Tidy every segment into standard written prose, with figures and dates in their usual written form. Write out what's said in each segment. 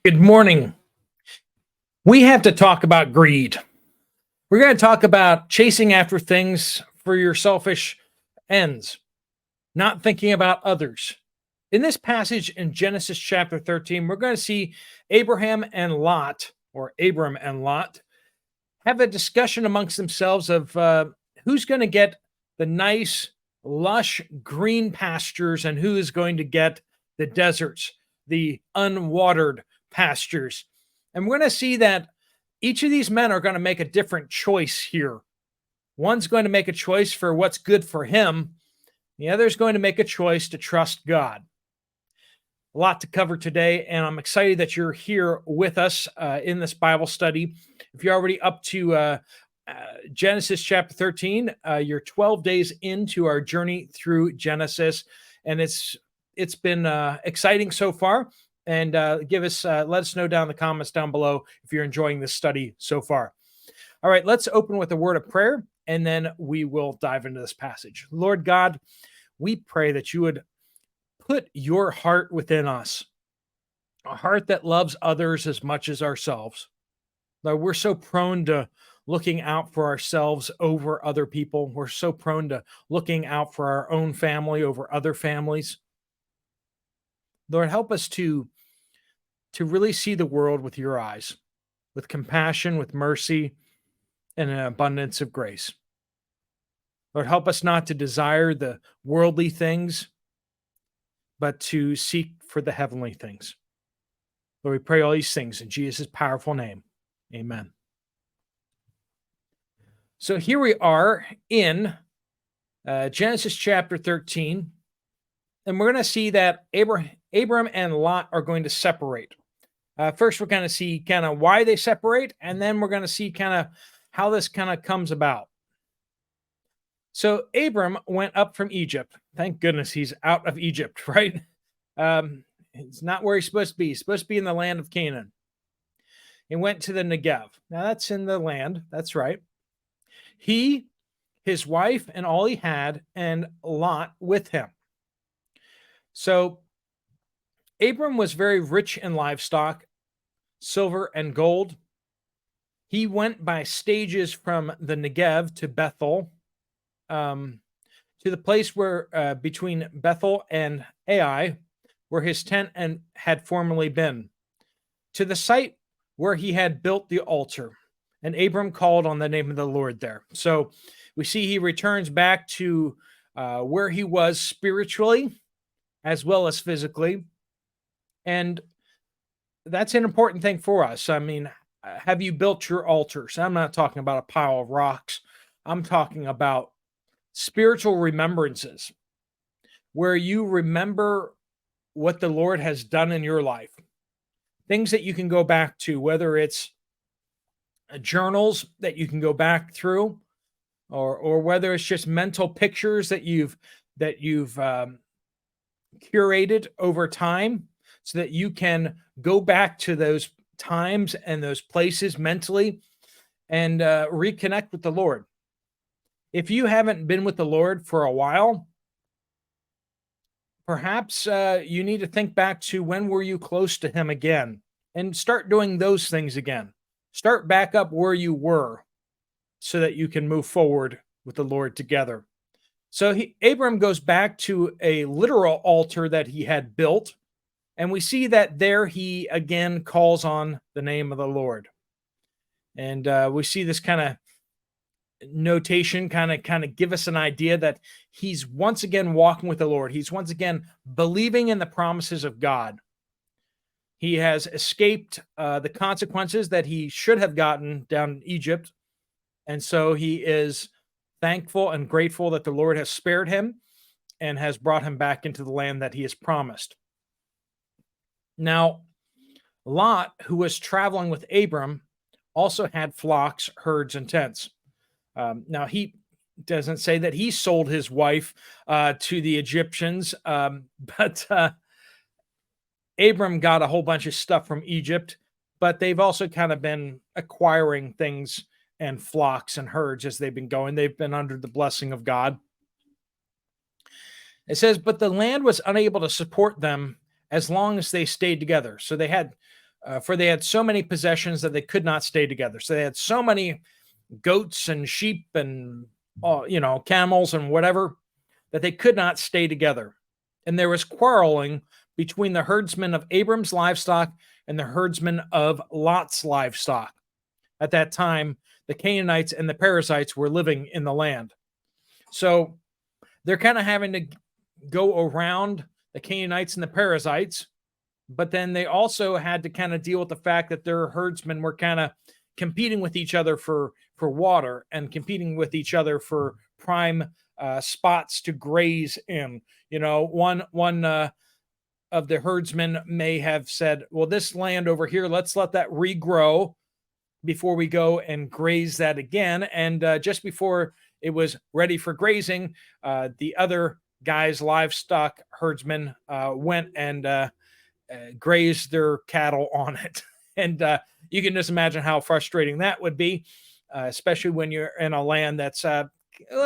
Good morning. We have to talk about greed. We're going to talk about chasing after things for your selfish ends, not thinking about others. In this passage in Genesis chapter 13, we're going to see Abraham and Lot, or Abram and Lot, have a discussion amongst themselves of who's going to get the nice, lush, green pastures and who is going to get the deserts, the unwatered pastures. And we're going to see that each of these men are going to make a different choice here. One's going to make a choice for what's good for him, the other is going to make a choice to trust God. A lot to cover today, and I'm excited that you're here with us in this Bible study. If you're already up to Genesis chapter 13, you're 12 days into our journey through Genesis, and it's been exciting so far. And let us know down in the comments down below if you're enjoying this study so far. All right, let's open with a word of prayer, and then we will dive into this passage. Lord God, we pray that you would put your heart within us, a heart that loves others as much as ourselves. Lord, we're so prone to looking out for ourselves over other people. We're so prone to looking out for our own family over other families. Lord, help us to really see the world with your eyes, with compassion, with mercy, and an abundance of grace. Lord, help us not to desire the worldly things, but to seek for the heavenly things. Lord, we pray all these things in Jesus' powerful name. Amen. So here we are in Genesis chapter 13, and we're going to see that Abram and Lot are going to separate. First, we're going to see kind of why they separate, and then we're going to see kind of how this kind of comes about. So Abram went up from Egypt. Thank goodness he's out of Egypt, right? It's not where he's supposed to be. He's supposed to be in the land of Canaan. He went to the Negev. Now that's in the land. That's right. He, his wife, and all he had, and Lot with him. So Abram was very rich in livestock, silver and gold. He went by stages from the Negev to Bethel, to the place where between Bethel and Ai, where his tent had formerly been, to the site where he had built the altar. And Abram called on the name of the Lord there. So we see he returns back to where he was spiritually as well as physically. And that's an important thing for us. I mean, have you built your altars? I'm not talking about a pile of rocks. I'm talking about spiritual remembrances where you remember what the Lord has done in your life. Things that you can go back to, whether it's journals that you can go back through, or whether it's just mental pictures that you've curated over time, so that you can go back to those times and those places mentally and reconnect with the Lord. If you haven't been with the Lord for a while, perhaps you need to think back to when were you close to him again and start doing those things again. Start back up where you were so that you can move forward with the Lord together. So Abram goes back to a literal altar that he had built, and we see that there he again calls on the name of the Lord. And we see this kind of notation kind of give us an idea that he's once again walking with the Lord. He's once again believing in the promises of God. He has escaped the consequences that he should have gotten down in Egypt. And so he is thankful and grateful that the Lord has spared him and has brought him back into the land that he has promised. Now, Lot, who was traveling with Abram, also had flocks, herds, and tents. Now, he doesn't say that he sold his wife to the Egyptians, but Abram got a whole bunch of stuff from Egypt, but they've also kind of been acquiring things and flocks and herds as they've been going. They've been under the blessing of God. It says, but the land was unable to support them as long as they stayed together. So they had for they had so many possessions that they could not stay together. So they had so many goats and sheep and camels and whatever that they could not stay together. And there was quarreling between the herdsmen of Abram's livestock and the herdsmen of Lot's livestock. At that time, the Canaanites and the Perizzites were living in the land. So they're kind of having to go around the Canaanites and the Perizzites, but then they also had to kind of deal with the fact that their herdsmen were kind of competing with each other for water and competing with each other for prime spots to graze in. One of the herdsmen may have said, well, this land over here, let's let that regrow before we go and graze that again. And just before it was ready for grazing, the other guy's livestock herdsmen went and grazed their cattle on it. And you can just imagine how frustrating that would be, especially when you're in a land that's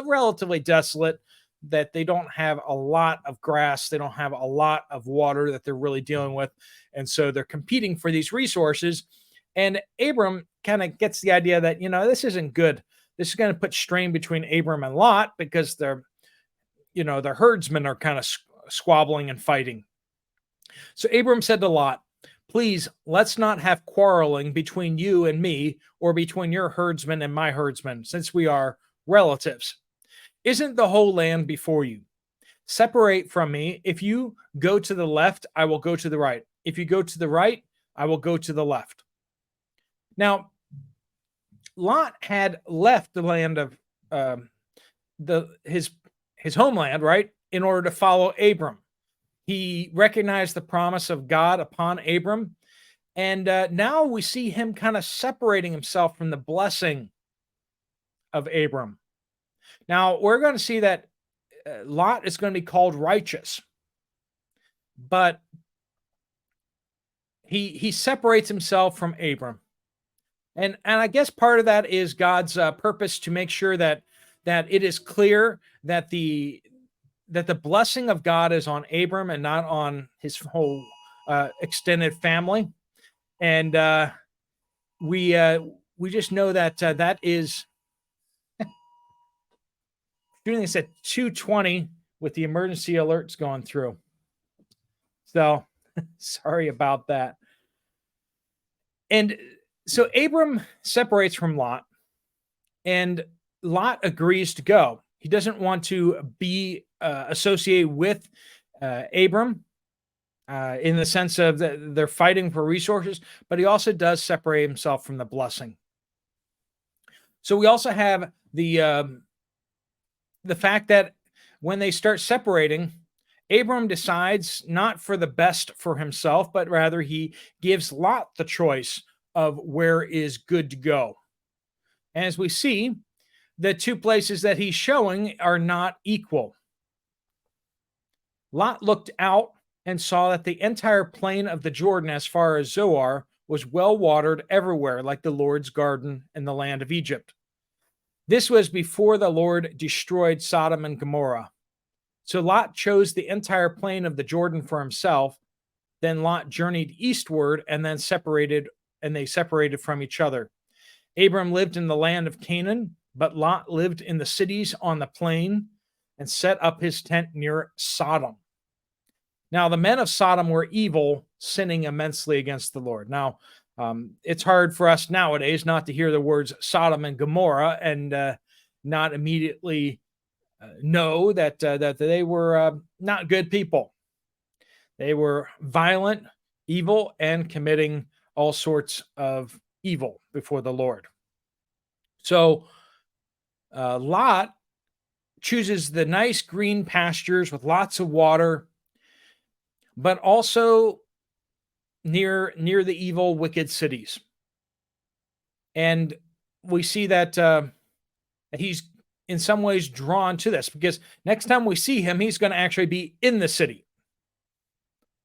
relatively desolate, that they don't have a lot of grass, they don't have a lot of water that they're really dealing with. And so they're competing for these resources. And Abram kind of gets the idea that, this isn't good. This is going to put strain between Abram and Lot because the herdsmen are kind of squabbling and fighting. So Abram said to Lot, please, let's not have quarreling between you and me or between your herdsmen and my herdsmen, since we are relatives. Isn't the whole land before you? Separate from me. If you go to the left, I will go to the right. If you go to the right, I will go to the left. Now, Lot had left the land of his homeland, right, in order to follow Abram. He recognized the promise of God upon Abram, and now we see him kind of separating himself from the blessing of Abram. Now, we're going to see that Lot is going to be called righteous, but he separates himself from Abram. And I guess part of that is God's purpose to make sure that it is clear that the blessing of God is on Abram and not on his whole extended family. And we just know that that is doing this at 2:20 with the emergency alerts going through. So sorry about that. And so Abram separates from Lot, and Lot agrees to go. He doesn't want to be associated with Abram in the sense of that they're fighting for resources, but he also does separate himself from the blessing. So we also have the fact that when they start separating, Abram decides not for the best for himself, but rather he gives Lot the choice of where is good to go. As we see, the two places that he's showing are not equal. Lot looked out and saw that the entire plain of the Jordan as far as Zoar was well watered everywhere, like the Lord's garden in the land of Egypt. This was before the Lord destroyed Sodom and Gomorrah. So Lot chose the entire plain of the Jordan for himself. Then Lot journeyed eastward and then they separated from each other. Abram lived in the land of Canaan, but Lot lived in the cities on the plain and set up his tent near Sodom. Now, the men of Sodom were evil, sinning immensely against the Lord. Now, it's hard for us nowadays not to hear the words Sodom and Gomorrah and not immediately know that they were not good people. They were violent, evil, and committing all sorts of evil before the Lord. So Lot chooses the nice green pastures with lots of water, but also near the evil, wicked cities. And we see that he's in some ways drawn to this because next time we see him, he's going to actually be in the city.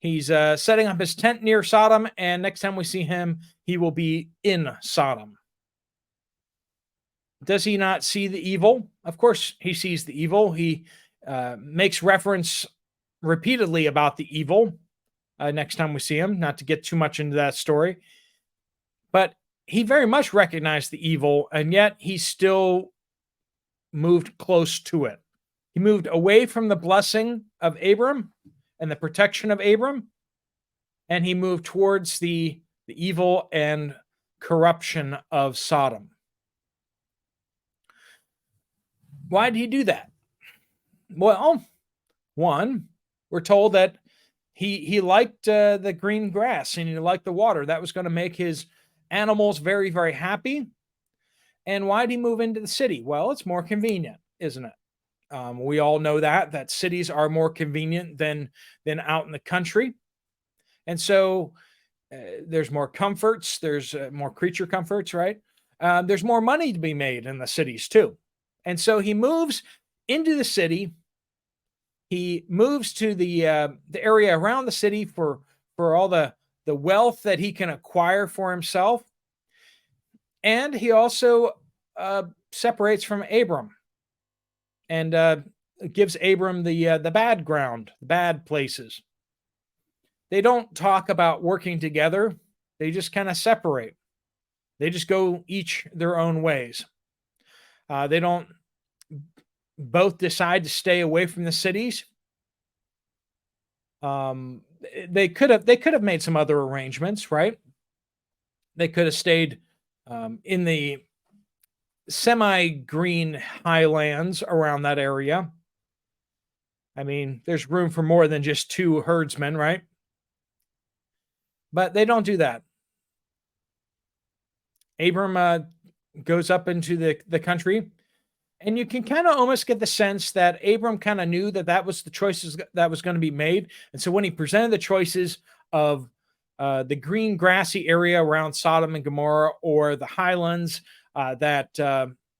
He's setting up his tent near Sodom, and next time we see him, he will be in Sodom. Does he not see the evil? Of course, he sees the evil. He makes reference repeatedly about the evil. next time we see him, not to get too much into that story. But he very much recognized the evil, and yet he still moved close to it. He moved away from the blessing of Abram and the protection of Abram, and he moved towards the evil and corruption of Sodom. Why did he do that? Well, one, we're told that he liked the green grass and he liked the water. That was going to make his animals very, very happy. And why did he move into the city? Well, it's more convenient, isn't it? We all know that cities are more convenient than out in the country. And so there's more comforts. There's more creature comforts, right? There's more money to be made in the cities too. And so he moves into the city. He moves to the area around the city for all the wealth that he can acquire for himself. And he also separates from Abram and gives Abram the bad ground, the bad places. They don't talk about working together. They just kind of separate. They just go each their own ways. They don't both decide to stay away from the cities. They could have made some other arrangements, right? They could have stayed in the semi-green highlands around that area. I mean, there's room for more than just two herdsmen, right? But they don't do that. Abram goes up into the country, and you can kind of almost get the sense that Abram kind of knew that was the choices that was going to be made. And so when he presented the choices of the green grassy area around Sodom and Gomorrah or the highlands that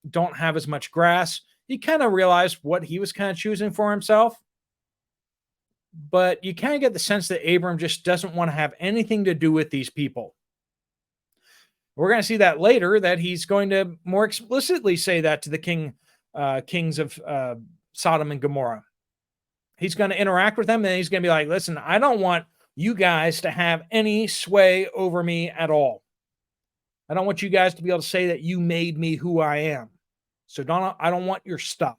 don't have as much grass, he kind of realized what he was kind of choosing for himself. But you kind of get the sense that Abram just doesn't want to have anything to do with these people. We're going to see that later, that he's going to more explicitly say that to the kings of Sodom and Gomorrah. He's going to interact with them, and he's going to be like, listen, I don't want you guys to have any sway over me at all. I don't want you guys to be able to say that you made me who I am. So I don't want your stuff.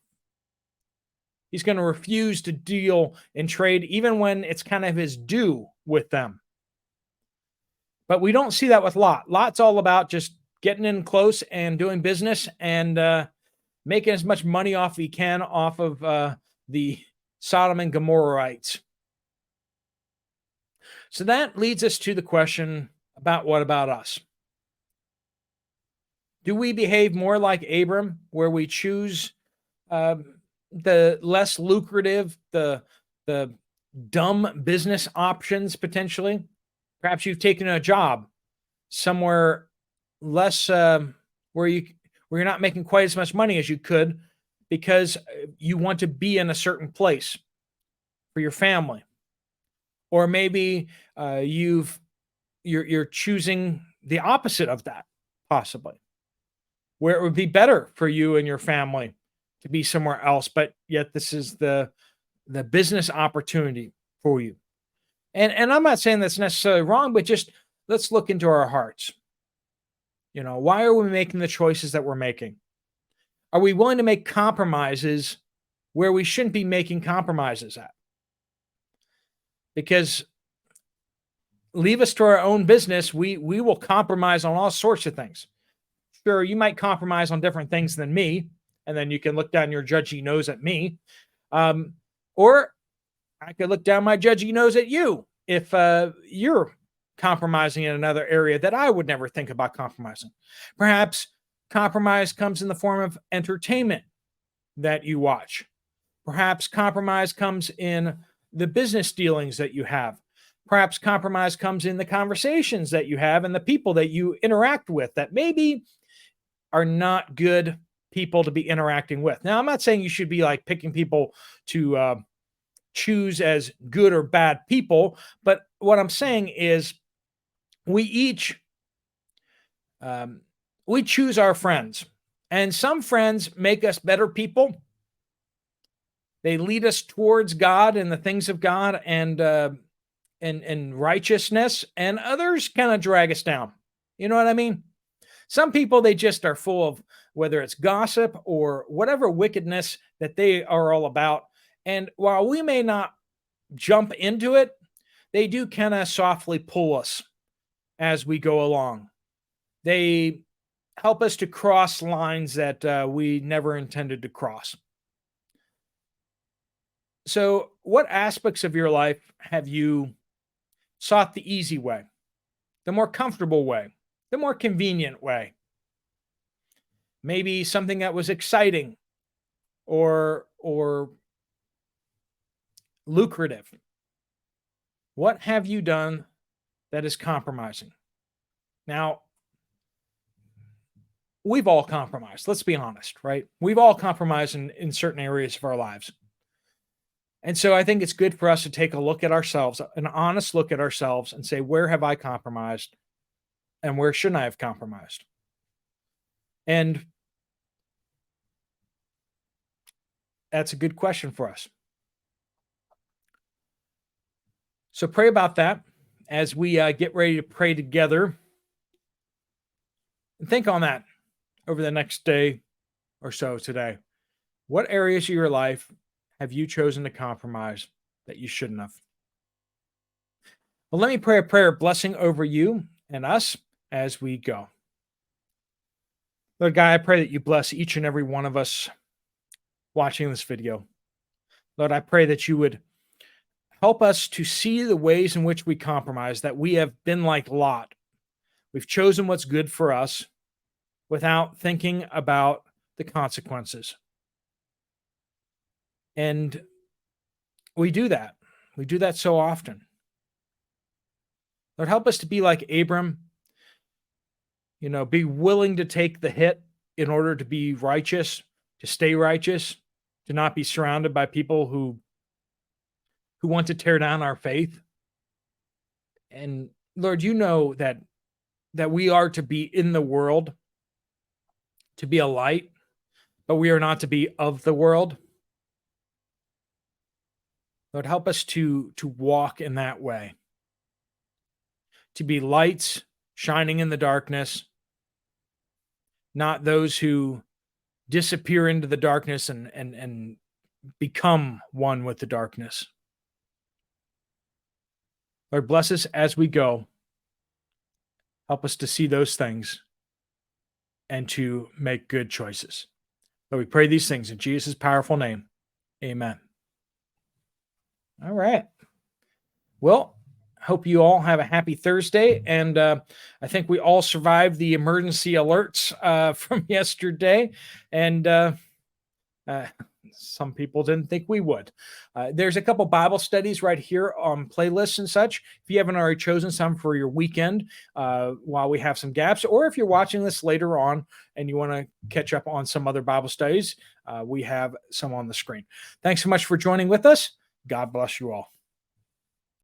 He's going to refuse to deal and trade, even when it's kind of his due with them. But we don't see that with Lot. Lot's all about just getting in close and doing business and making as much money off he can off of the Sodom and Gomorrahites. So that leads us to the question about what about us? Do we behave more like Abram, where we choose the less lucrative, the dumb business options potentially? Perhaps you've taken a job somewhere less where you're not making quite as much money as you could because you want to be in a certain place for your family. Or maybe you're choosing the opposite of that, possibly, where it would be better for you and your family to be somewhere else, but yet this is the business opportunity for you. And I'm not saying that's necessarily wrong, but just let's look into our hearts. Why are we making the choices that we're making? Are we willing to make compromises where we shouldn't be making compromises at? Because leave us to our own business, we will compromise on all sorts of things. Sure, you might compromise on different things than me, and then you can look down your judgy nose at me. Or I could look down my judgy nose at you if you're compromising in another area that I would never think about compromising. Perhaps compromise comes in the form of entertainment that you watch. Perhaps compromise comes in the business dealings that you have. Perhaps compromise comes in the conversations that you have and the people that you interact with that maybe are not good people to be interacting with. Now, I'm not saying you should be like picking people to choose as good or bad people, but what I'm saying is we each we choose our friends, and some friends make us better people. They lead us towards God and the things of God, and and righteousness, and others kind of drag us down. You know what I mean? Some people, they just are full of, whether it's gossip or whatever wickedness that they are all about. And while we may not jump into it, they do kind of softly pull us as we go along. They help us to cross lines that we never intended to cross. So, what aspects of your life have you sought the easy way, the more comfortable way, the more convenient way? Maybe something that was exciting or lucrative. What have you done that is compromising? Now, we've all compromised. Let's be honest, right? We've all compromised in certain areas of our lives. And so I think it's good for us to take a look at ourselves, an honest look at ourselves, and say, where have I compromised and where shouldn't I have compromised? And that's a good question for us. So pray about that as we get ready to pray together. And think on that over the next day or so today. What areas of your life have you chosen to compromise that you shouldn't have? Well, let me pray a prayer of blessing over you and us as we go. Lord God, I pray that you bless each and every one of us watching this video. Lord, I pray that you would help us to see the ways in which we compromise, that we have been like Lot. We've chosen what's good for us without thinking about the consequences. And we do that. We do that so often. Lord, help us to be like Abram, be willing to take the hit in order to be righteous, to stay righteous, to not be surrounded by people who want to tear down our faith. And Lord, you know that we are to be in the world, to be a light, but we are not to be of the world. Lord, help us to walk in that way, to be lights shining in the darkness, not those who disappear into the darkness and become one with the darkness. Lord, bless us as we go. Help us to see those things and to make good choices. Lord, we pray these things in Jesus' powerful name. Amen. All right. Well, hope you all have a happy Thursday. And I think we all survived the emergency alerts from yesterday. And some people didn't think we would. There's a couple Bible studies right here on playlists and such. If you haven't already chosen some for your weekend while we have some gaps, or if you're watching this later on and you want to catch up on some other Bible studies, we have some on the screen. Thanks so much for joining with us. God bless you all.